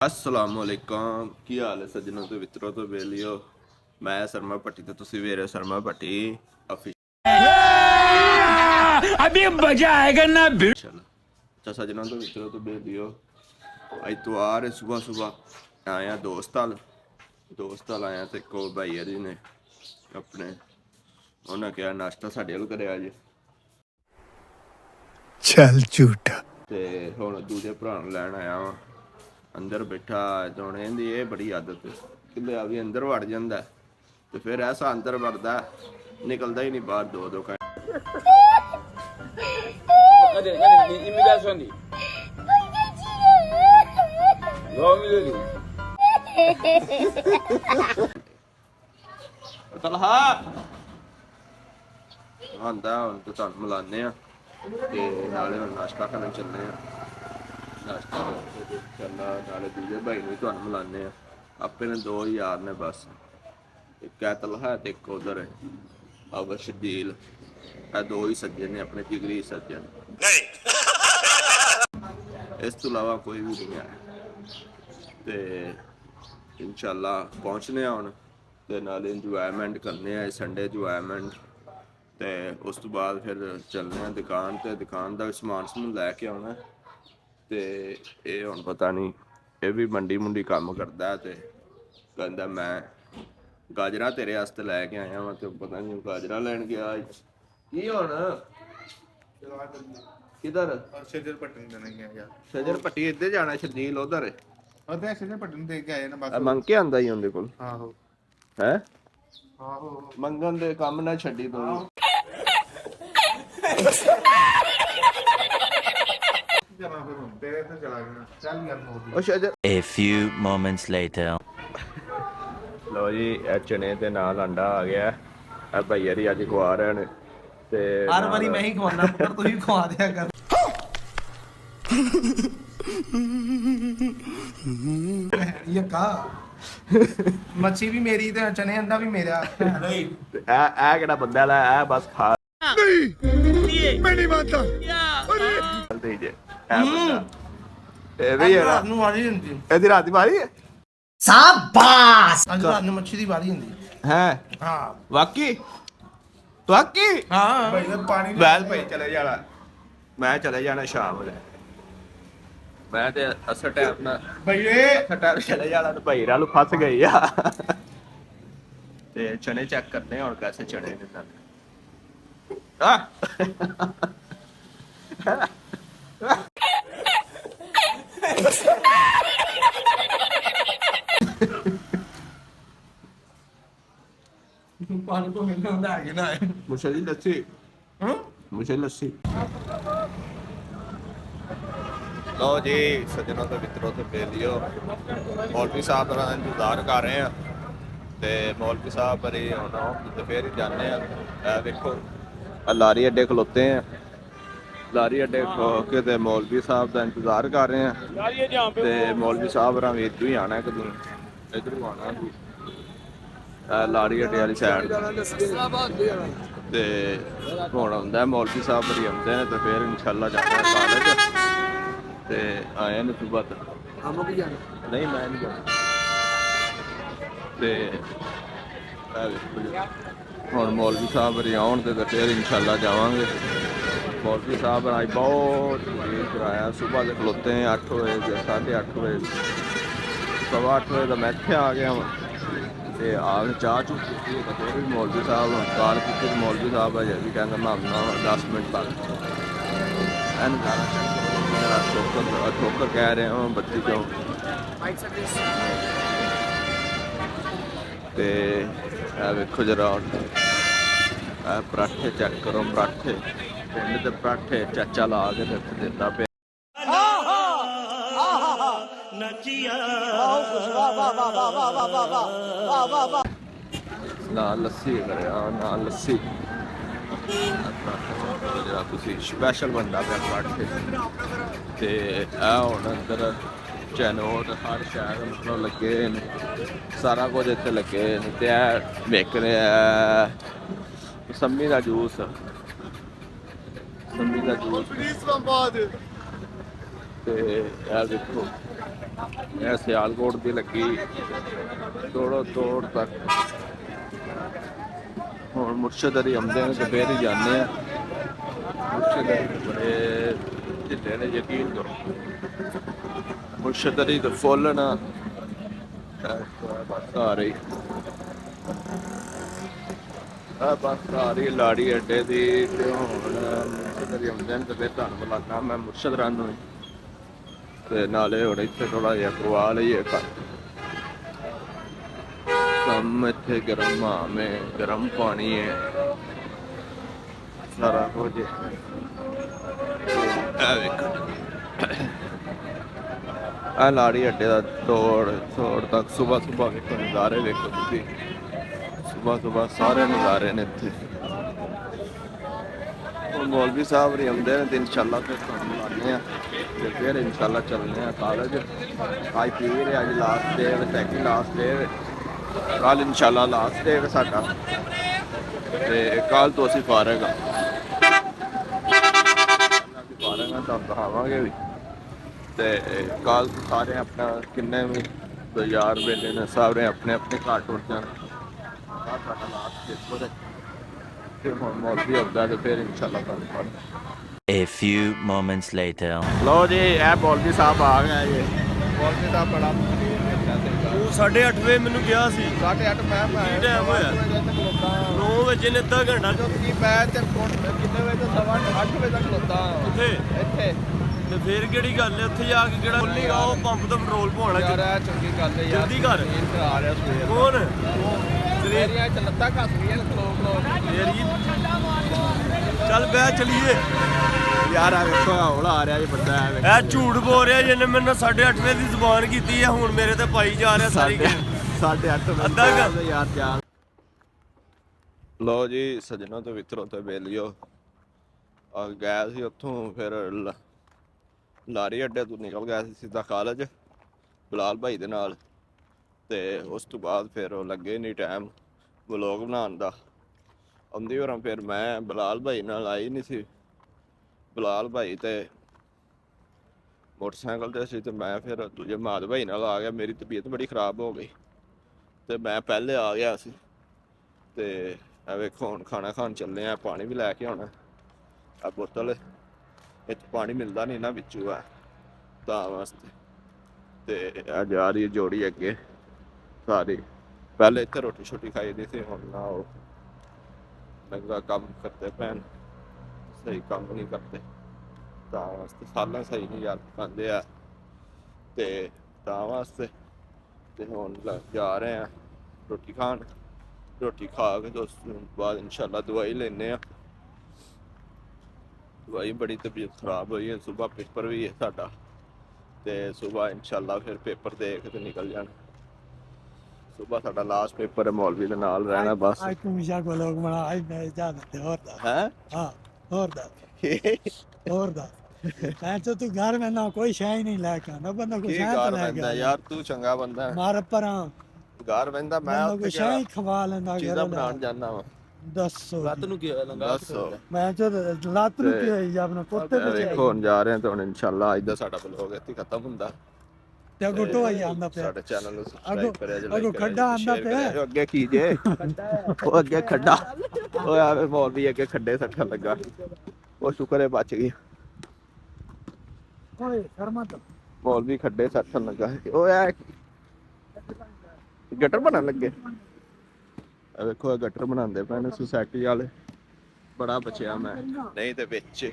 अस्सलामुअलैकुम की हाल है सज्जनों तो मित्रों तो बेलियो मैं सरमद भट्टी तो तुसी वेरे सरमद भट्टी अभी मजा आएगा ना ऑफिशियल अच्छा सज्जनों तो मित्रों तो बेलियो इतवार है सुबह सुबह आया दोस्त आया तो को भाई जी ने अपने उन्हें क्या नाश्ता साढ़े वाल करे अज चल झूठा ते हुण दूजे भरा लैन आया वां अंदर बैठा दोने दी ये बड़ी आदत किले आ भी अंदर वड़ जाता तो फिर ऐसा अंदर वड़दा निकलता ही नहीं बाहर दो घंटे तलहा आंदा हुण तो तुहानूं मिलाने ते नाले हुण नाश्ता करन चलने नाश्ता करना नाले दूजे भाई नूं तुहानूं मिलाने आपे ने दो यार ने बस एक है तलहा ते एक उधर है अब शदील दो ही सज्जन ने अपने जिगरी सज्जन इस तो इलावा कोई भी नहीं है ते इंशाल्लाह पहुंचने हुण ते नाले इंजॉयमेंट करने संडे इंजॉयमेंट ते उस तो बाद फिर चलने दुकान ते दुकान का भी समान लैके आना ते ये हुण पता नहीं ये भी मंडी मुंडी काम करता है ते कहंदा मैं गाजरा तेरे वास्ते लैके आया वां ते पता नहीं गाजरा लैन गया की हुण किधर शजर पट्टी देने गया यार शजर पट्टी इधर जाना शदील उधर अबे शजर पट्टी दे के आए ना बस मंग के आंदा ही उनके कोल आहो है आहो मंगन दे काम ना छड्डी तू जमा फिर तेरे से चला गया चल यार मोदी ओ शजर A few moments later. लो जी चने दे नाल अंडा आ गया है भैया जी अज खवा रहे ने ते हर बारी मैं ही खवाना पुत्र तू ही खवा दिया कर ये का मच्छी भी मेरी ते चने अंडा भी मेरा नहीं ए केड़ा बंदा ला ए बस खा मैं नहीं मानता दे जे ए बंदा ए भी है रात ਨੂੰ ਵਾਰੀ ਹੁੰਦੀ ਇਹਦੀ ਰਾਤ ਦੀ ਵਾਰੀ ਹੈ ਸ਼ਾਬਾਸ਼ ਅੱਜ ਰਾਤ ਨੂੰ ਮੱਛੀ ਦੀ ਵਾਰੀ ਹੁੰਦੀ ਹੈ ਹਾਂ ਵਾਕੀ ਹਾਂ भाई पानी ਵੈਲ ਭਾਈ ਚਲੇ ਜਾਣਾ ਮੈਂ ਚਲੇ ਜਾਣਾ ਸ਼ਾਮ ਵੇਲੇ ਮੈਂ ਤੇ ਅਸਰ ਟਾਈਮ ਨਾਲ भैया ਟਾਈਮ ਚਲੇ ਜਾਣਾ ਤੇ ਭਾਈ ਰਾਲੂ ਫਸ ਗਈ ਆ ਤੇ ਚਨੇ ਚੈੱਕ ਕਰਨੇ ਹੁਣ ਕੈਸੇ ਚਨੇ ਨੇ ਨਾਲ ਆ ਪਾਣੀ ਤੋਂ ਮਿਲਣਾ ਹੁੰਦਾ ਹੈ ਨਾ ਮੁਸ਼ਕਿਲ ਲੱਸੀ ਮੁਸ਼ਕਿਲ ਲੱਸੀ लो जी सज्जनों तो मित्रों तो बेलियो मौलवी साहब का इंतजार कर रहे हैं तो मौलवी साहब बड़ी होना तो फिर ही जाने देखो लारी अड्डे खलोते हैं लारी अड्डे खलो के ते मौलवी साहब का इंतजार कर रहे हैं तो मौलवी साहब भी इधर ही आना एक दिन इधर आना लारी अड्डे वाली साइड ते हुण आउंदा मौलवी साहब बड़ी आउंदे ने तो फिर इंशाल्लाह जाना कॉलेज ते आए ने सुबह नहीं मैं नहीं जाना ते हुण मौलवी साहब बड़ी आउण ते फिर इंशाल्लाह जावांगे मौलवी साहब आज बहुत लेट कराया सुबह के खलोते हैं 8 बजे 8:30 बजे 8:15 बजे तो मैं इत्थे आ गया वां ते आग चाह चूह पीती तो फिर भी मौलवी साहब कॉल की मौलवी साहब अजे भी कहंदा मैं आउंदा 10 मिनट तक एन ठोकर कह रहे हो बत्ती चो ते वेखो जरा पराठे चेक करो पराठे पिंड दे पराठे चाचा ला के रख देता पे ना लस्सी करे ना लस्सी जरा तुसी स्पैशल बनता पे पराठे ते हुण अंदर चैनोट हर शहर मतलब लगे सारा कुछ इत्थे लगे ते विक रहा मौसमी का जूस मौसमी का जूस ते देखो ਇਹ ਸਿਆਲਕੋਟ ਦੀ ਲੱਗੀ ਤੋੜੋ ਤੋੜ ਤੱਕ। ਹੁਣ ਮੁਰਸ਼ਦ ਅਲੀ ਆਉਂਦੇ ਨੇ ਤੇ ਫੇਰ ਹੀ ਜਾਂਦੇ ਆ। ਮੁਰਸ਼ਦ ਅਲੀ ਬੜੇ ਢਿੱਲੇ ਨੇ, ਯਕੀਨ ਕਰੋ। ਮੁਰਸ਼ਦ ਅਲੀ ਤਾਂ ਫੁੱਲ ਨਾ ਬਸ ਆ ਰਹੀ, ਬਸ ਆ ਰਹੀ ਲਾੜੀ ਅੱਡੇ ਦੀ। ਤੇ ਹੁਣ ਮੁਰਸ਼ਦ ਅਲੀ ਆਉਂਦੇ ਨੇ ਤੇ ਫਿਰ ਤੁਹਾਨੂੰ ਬੁਲਾਣਾ ਮੈਂ ਮੁਰਸ਼ਦ ਰਾਂ ਨੂੰ। ਤੇ ਨਾਲੇ ਹੁਣ ਇੱਥੇ ਥੋੜਾ ਜਿਹਾ ਕਰਵਾ ਲਈਏ ਕੰਮ। ਇੱਥੇ ਗਰਮ ਆਮ ਹੈ, ਗਰਮ ਪਾਣੀ ਹੈ, ਸਾਰਾ ਕੁਝ। ਇਹ ਵੇਖੋ ਆ ਲਾੜੀ ਅੱਡੇ ਦਾ ਤੋੜ ਤੱਕ ਸੁਬਹ ਵੇਖੋ ਨਜ਼ਾਰੇ ਵੇਖੋ ਤੁਸੀਂ। ਸੁਬਹ ਸਾਰੇ ਨਜ਼ਾਰੇ ਨੇ ਇੱਥੇ। ਹੁਣ ਮੌਲਵੀ ਸਾਹਿਬ ਵੀ ਆਉਂਦੇ ਨੇ ਤੇ ਇਨਸ਼ਾਅੱਲਾ ਫਿਰ ਤੁਹਾਨੂੰ ਮਿਲਾਂਦੇ ਆ ਤੇ ਫਿਰ ਇਨਸ਼ਾਅੱਲਾ ਚੱਲਦੇ ਆ ਕਾਲਜ। ਅੱਜ ਪੀਰ ਹੈ, ਅੱਜ ਲਾਸਟ ਡੇ ਹੈ, ਸੈਕਿੰਡ ਲਾਸਟ ਡੇ ਹੈ। ਕੱਲ ਇਨਸ਼ਾਅੱਲਾ ਲਾਸਟ ਡੇ ਹੈ ਸਾਡਾ ਤੇ ਕੱਲ ਤੋਂ ਅਸੀਂ ਫਾਰਗ ਹਾਂ। ਤੁਹਾਨੂੰ ਦਿਖਾਵਾਂਗੇ ਵੀ। ਤੇ ਕੱਲ ਸਾਰੇ ਆਪਣਾ ਕਿੰਨੇ ਵੀ ਯਾਰ ਵੇਲੇ ਨੇ ਸਾਰੇ ਆਪਣੇ ਆਪਣੇ ਘਰ ਟੁੱਟ ਜਾਣ। ਸਾਡਾ ਲਾਸਟ ਪੇਪਰ ਹੈ ਤੇ ਹੁਣ ਮੌਲਵੀ ਆਉਂਦਾ ਤੇ ਫਿਰ ਇਨਸ਼ਾਅੱਲਾ ਤੁਹਾਨੂੰ। A few moments later. ਲਓ ਜੀ, ਇਹ ਮੌਲਵੀ ਸਾਹਿਬ ਆ ਗਿਆ ਜੀ। ਮੌਲਵੀ ਸਾਹਿਬ ਬੜਾ ਉਹ 8:30 ਵਜੇ ਮੈਨੂੰ ਕਿਹਾ ਸੀ। 8:30 ਮੈਂ ਕੀ ਟਾਈਮ ਹੋਇਆ? 9 ਵਜੇ ਨੇ ਅੱਧਾ ਘੰਟਾ ਕੀ ਮੈਂ ਤੇ ਕਿੰਨੇ ਵਜੇ ਤੋਂ 8:30 ਵਜੇ ਤੱਕ ਖਲੋਤਾ ਕਿੱਥੇ ਇੱਥੇ। ਤੇ ਫੇਰ ਕਿਹੜੀ ਗੱਲ ਹੈ ਉੱਥੇ ਜਾ ਕੇ ਕਿਹੜਾ ਖੋਲੀ ਆ ਉਹ ਪੰਪ ਤੋਂ ਪੈਟਰੋਲ ਪਵਾਉਣਾ। ਯਾਰ ਇਹ ਚੰਗੀ ਗੱਲ ਹੈ ਯਾਰ। ਜਲਦੀ ਕਰ। ਆ ਰਿਹਾ ਸਵੇਰ ਕੌਣ ਸਵੇਰੀਆਂ ਚ ਲੱਤਾਂ ਘਸ ਰਹੀਆਂ ਲੋਕ ਫੇਰ ਹੀ ਚੱਲ ਬਹਿ ਚਲੀਏ। ਯਾਰ ਆ ਵੇਖੋ ਹੌਲਾ ਆ ਰਿਹਾ ਜੀ ਬੰਦਾ। ਇਹ ਝੂਠ ਬੋਲ ਰਿਹਾ ਜਿਹਨੇ ਮੈਨੂੰ 8:30 ਵਜੇ ਦੀ ਜ਼ੁਬਾਨ ਕੀਤੀ ਹੈ, ਹੁਣ ਮੇਰੇ ਤੇ ਪਾਈ ਜਾ ਰਿਹਾ ਸਾਰੀ ਗੱਲ। 8:30 ਅੱਧਾ ਘੰਟਾ ਯਾਰ ਚਾਰ। ਲਓ ਜੀ ਸੱਜਣੋਂ ਤੇ ਮਿੱਤਰੋਂ ਤੇ ਬੇਲੀਓ ਆ ਗਿਆ ਸੀ ਉੱਥੋਂ। ਫਿਰ ਲਾਰੀ ਅੱਡੇ ਤੋਂ ਨਿਕਲ ਗਿਆ ਸੀ ਸਿੱਧਾ ਕਾਲਜ ਬਲਾਲ ਭਾਈ ਦੇ ਨਾਲ। ਤੇ ਉਸ ਤੋਂ ਬਾਅਦ ਫਿਰ ਉਹ ਲੱਗੇ ਨਹੀਂ ਟਾਈਮ ਵਲੋਗ ਬਣਾਉਣ ਦਾ। ਆਉਂਦੀ ਵਾਰ ਫਿਰ ਮੈਂ ਬਲਾਲ ਭਾਈ ਨਾਲ ਆਈ ਨਹੀਂ ਸੀ। ਬਲਾਲ ਭਾਈ ਤੇ ਮੋਟਰਸਾਈਕਲ ਤੇ ਸੀ ਤੇ ਮੈਂ ਫਿਰ ਦੂਜੇ ਮਾਦ ਭਾਈ ਨਾਲ ਆ ਗਿਆ। ਮੇਰੀ ਤਬੀਅਤ ਬੜੀ ਖਰਾਬ ਹੋ ਗਈ ਤੇ ਮੈਂ ਪਹਿਲੇ ਆ ਗਿਆ ਸੀ। ਤੇ ਇਹ ਵੇਖੋ ਹੁਣ ਖਾਣਾ ਖਾਣ ਚੱਲੇ ਆ। ਪਾਣੀ ਵੀ ਲੈ ਕੇ ਆਉਣਾ। ਆ ਬੋਤਲ ਇੱਥੇ ਪਾਣੀ ਮਿਲਦਾ ਨਹੀਂ ਨਾ ਵਿੱਚੋਂ ਆ ਤਾਂ ਵਾਸਤੇ। ਤੇ ਆ ਜਾ ਰਹੀ ਜੋੜੀ ਅੱਗੇ ਸਾਰੀ। ਪਹਿਲੇ ਇੱਥੇ ਰੋਟੀ ਛੋਟੀ ਖਾਈ ਦੀ ਸੀ, ਹੁਣ ਨਾ ਉਹ ਲੱਗਦਾ ਕੰਮ ਕਰਦੇ ਪੈਣ ਸਹੀ ਕੰਮ ਨਹੀਂ ਕਰਦੇ ਤਾਂ ਵਾਸਤੇ। ਸਾਲਾਂ ਸਹੀ ਨਹੀਂ ਯਾਰ ਖਾਂਦੇ ਆ ਤੇ ਤਾਂ ਵਾਸਤੇ। ਤੇ ਹੁਣ ਜਾ ਰਹੇ ਆ ਰੋਟੀ ਖਾਣ। ਰੋਟੀ ਖਾ ਕੇ ਉਸ ਤੋਂ ਬਾਅਦ ਇਨਸ਼ਾਅੱਲਾ ਦਵਾਈ ਲੈਣੇ ਆ। ਦਵਾਈ ਬੜੀ ਤਬੀਅਤ ਖਰਾਬ ਹੋਈ ਹੈ। ਸੁਬਹ ਪੇਪਰ ਵੀ ਹੈ ਸਾਡਾ ਤੇ ਸੁਬਹ ਇਨਸ਼ਾਅੱਲਾ ਫਿਰ ਪੇਪਰ ਦੇ ਕੇ ਤੇ ਨਿਕਲ ਜਾਣਾ। ਸੁਬਹ ਸਾਡਾ ਲਾਸਟ ਪੇਪਰ ਹੈ। ਮੌਲਵੀ ਦੇ ਨਾਲ ਰਹਿਣਾ ਬਸ। आज तुम ईशा को लोग बना आज मैं जा देते और दा ਹੈ हाँ और दा ऐसे तू घर में ना कोई शाही नहीं लेके आना बंदा को ਕੀ शाही ਘਰ तो लेके ਬਹਿੰਦਾ आना। ਯਾਰ, ਤੂੰ ਚੰਗਾ ਬੰਦਾ ਹੈ। मार पर ਘਰ ਬਹਿੰਦਾ ਮੈਂ बंदा ਉੱਥੇ को शाही खवा लेना ਚੀਜ਼ਾਂ घर ਬਣਾਉਣ ਜਾਂਦਾ ਵਾ। 10 ਰਾਤ ਨੂੰ ਕੀ ਹੋਇਆ ਲੰਗਾ ਦੱਸੋ। मैं तो लात नु के या अपना कुत्ते पे ਵੇਖੋ ਹੁਣ ਜਾ ਰਹੇ ਹਾਂ ਤੇ ਹੁਣ ਇਨਸ਼ਾਅੱਲਾ ਅੱਜ ਦਾ ਸਾਡਾ ਵਲੋਗ ਇੱਥੇ ਖਤਮ ਹੁੰਦਾ। ते गुटो आई आंदा पे ਸਾਡੇ ਚੈਨਲ ਨੂੰ अगो ਸਬਸਕ੍ਰਾਈਬ ਕਰਿਆ ਜੇ, अगो खड्डा आंदा पे ਅੱਗੇ ਕੀ ਜੇ ਉਹ ਅੱਗੇ ਖੱਡਾ। ਉਹ ਆਵੇ ਮੌਲਵੀ ਅੱਗੇ ਖੱਡੇ ਸੱਟਣ ਲੱਗਾ। ਉਹ ਸ਼ੁਕਰ ਹੈ ਬਚ ਗਈ। ओए सरमद ਮੌਲਵੀ ਖੱਡੇ ਸੱਟਣ ਲੱਗਾ। ਉਹ ਆ ਗਟਰ ਬਣਨ ਲੱਗੇ। ਆ ਵੇਖੋ ਗਟਰ ਬਣਾਉਂਦੇ ਪਏ ਨੇ ਸੁਸਾਇਟੀ ਵਾਲੇ। ਬੜਾ ਬਚਿਆ ਮੈਂ, ਨਹੀਂ ਤੇ ਵਿੱਚ